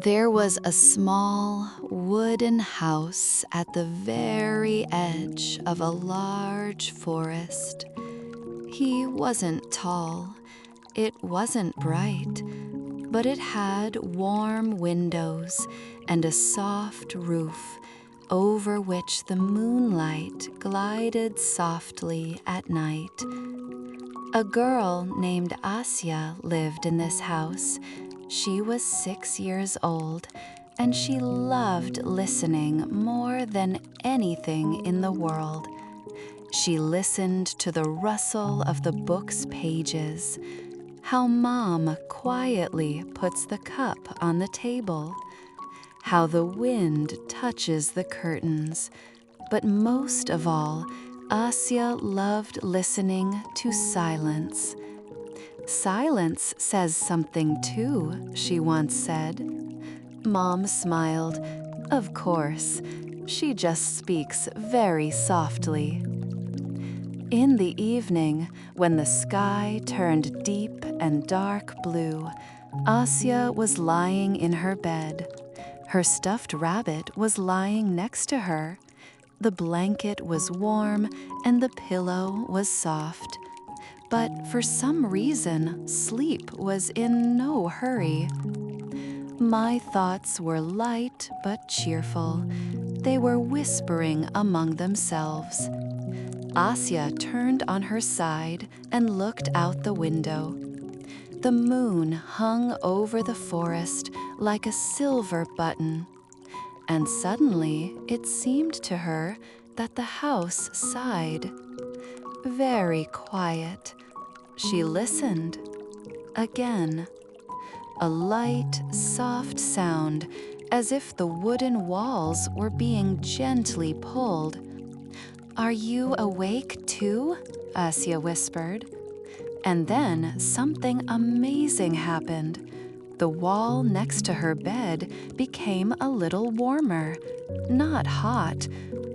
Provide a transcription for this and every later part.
There was a small wooden house at the very edge of a large forest. He wasn't tall, it wasn't bright, but it had warm windows and a soft roof over which the moonlight glided softly at night. A girl named Asya lived in this house. She was 6 years old, and she loved listening more than anything in the world. She listened to the rustle of the book's pages, how Mom quietly puts the cup on the table, how the wind touches the curtains, but most of all, Asya loved listening to silence. "Silence says something too," she once said. Mom smiled. Of course, she just speaks very softly. In the evening, when the sky turned deep and dark blue, Asya was lying in her bed. Her stuffed rabbit was lying next to her. The blanket was warm and the pillow was soft. But for some reason, sleep was in no hurry. My thoughts were light but cheerful. They were whispering among themselves. Asya turned on her side and looked out the window. The moon hung over the forest like a silver button. And suddenly it seemed to her that the house sighed. Very quiet. She listened. Again. A light, soft sound, as if the wooden walls were being gently pulled. "Are you awake too?" Asya whispered. And then something amazing happened. The wall next to her bed became a little warmer, not hot,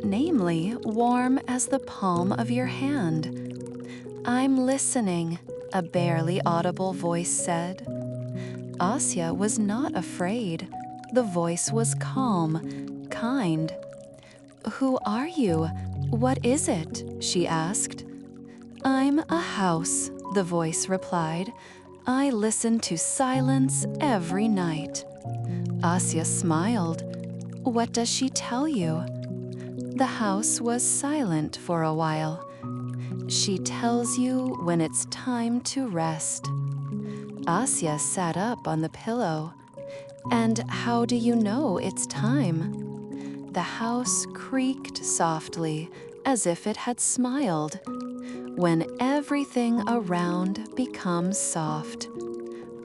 namely warm as the palm of your hand. "I'm listening," a barely audible voice said. Asya was not afraid. The voice was calm, kind. "Who are you? What is it?" she asked. "I'm a house," the voice replied. "I listen to silence every night." Asya smiled. "What does she tell you?" The house was silent for a while. "She tells you when it's time to rest." Asya sat up on the pillow. "And how do you know it's time?" The house creaked softly, as if it had smiled. When everything around becomes soft.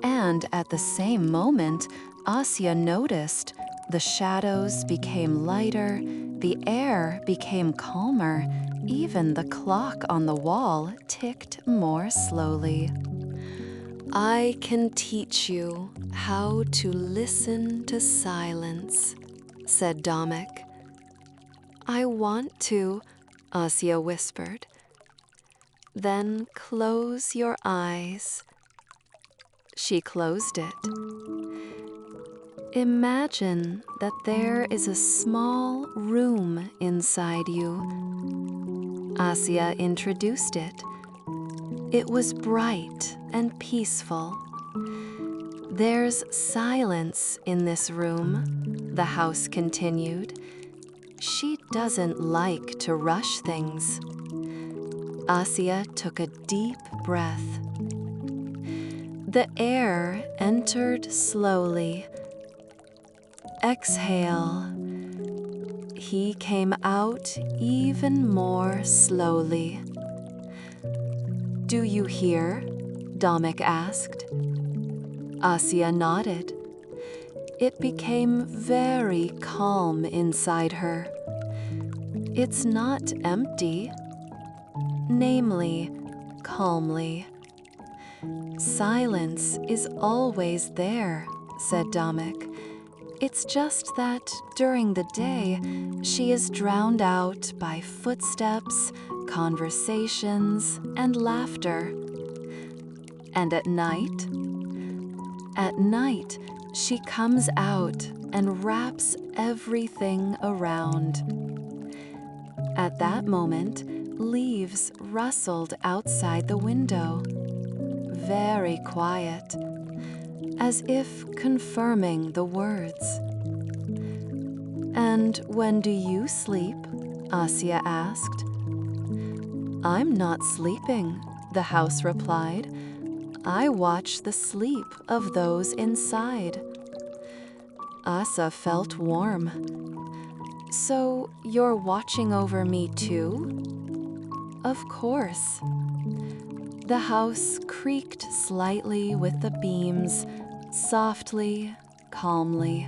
And at the same moment, Asya noticed the shadows became lighter, the air became calmer, even the clock on the wall ticked more slowly. "I can teach you how to listen to silence," said Domek. "I want to," Asya whispered. "Then close your eyes." She closed it. "Imagine that there is a small room inside you." Asya introduced it. It was bright and peaceful. "There's silence in this room," the house continued. "She doesn't like to rush things." Asya took a deep breath. The air entered slowly. Exhale. He came out even more slowly. "Do you hear?" Domek asked. Asya nodded. It became very calm inside her. "It's not empty." Namely, calmly. "Silence is always there," said Domek. "It's just that during the day, she is drowned out by footsteps, conversations, and laughter." "And at night?" "At night, She comes out and wraps everything around. At that moment, leaves rustled outside the window, very quiet, as if confirming the words. "And when do you sleep?" Asya asked. "I'm not sleeping," the house replied. "I watch the sleep of those inside." Asa felt warm. "So you're watching over me too?" "Of course." The house creaked slightly with the beams, softly, calmly.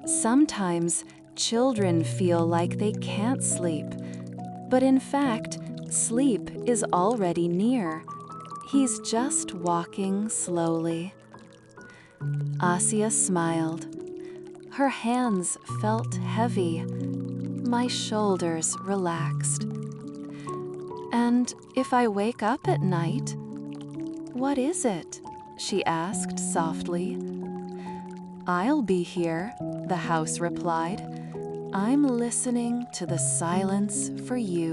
Sometimes children feel like they can't sleep, but in fact, sleep is already near. He's just walking slowly. Asya smiled. Her hands felt heavy. My shoulders relaxed. "And if I wake up at night?" "What is it?" she asked softly. "I'll be here," the house replied. "I'm listening to the silence for you."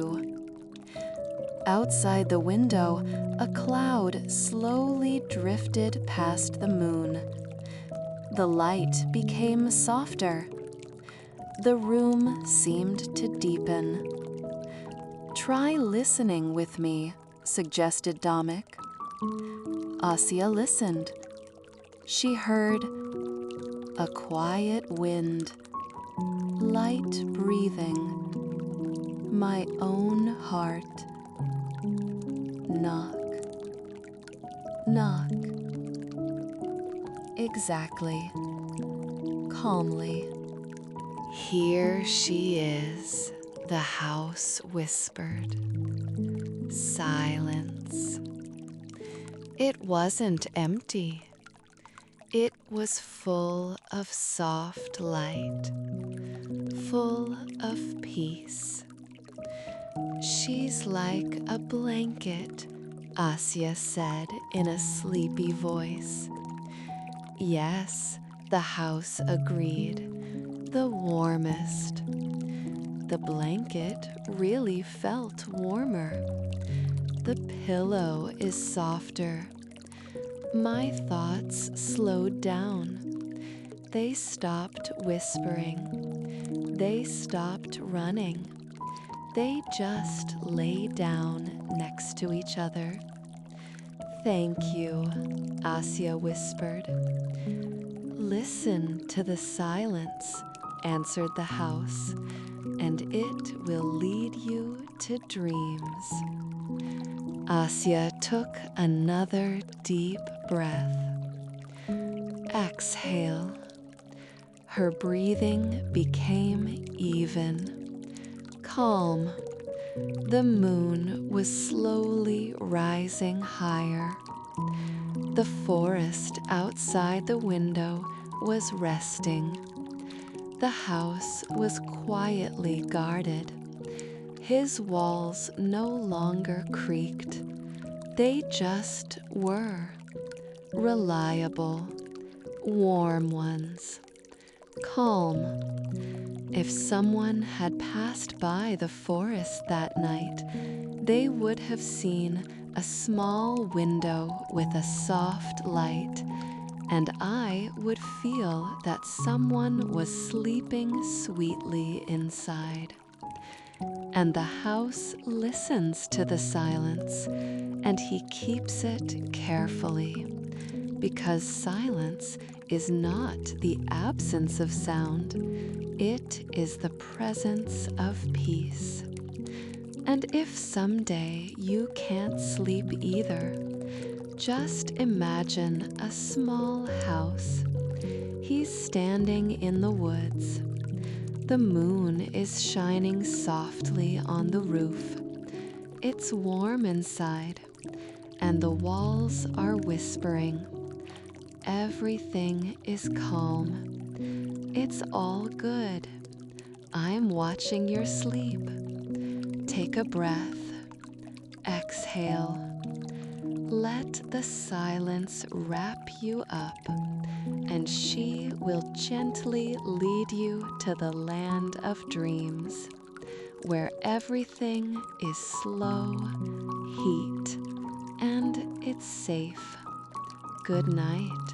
Outside the window, a cloud slowly drifted past the moon. The light became softer. The room seemed to deepen. "Try listening with me," suggested Domik. Asya listened. She heard a quiet wind, light breathing, my own heart. Knock, knock. Exactly. Calmly. "Here she is," the house whispered. Silence. It wasn't empty. It was full of soft light, full of peace. "She's like a blanket," Asya said in a sleepy voice. "Yes," the house agreed, "the warmest." The blanket really felt warmer. The pillow is softer. My thoughts slowed down. They stopped whispering. They stopped running. They just lay down next to each other. "Thank you," Asya whispered. "Listen to the silence," answered the house, "and it will lead you to dreams." Asya took another deep breath. Exhale. Her breathing became even, calm. The moon was slowly rising higher. The forest outside the window was resting. The house was quietly guarded. His walls no longer creaked. They just were. Reliable, warm ones. Calm. If someone had passed by the forest that night, they would have seen a small window with a soft light, and I would feel that someone was sleeping sweetly inside. And the house listens to the silence, and he keeps it carefully, because silence is not the absence of sound. It is the presence of peace. And if someday you can't sleep either, just imagine a small house. He's standing in the woods. The moon is shining softly on the roof. It's warm inside, and the walls are whispering. Everything is calm. It's all good. I'm watching your sleep. Take a breath. Exhale. Let the silence wrap you up, and she will gently lead you to the land of dreams, where everything is slow, heat, and it's safe. Good night.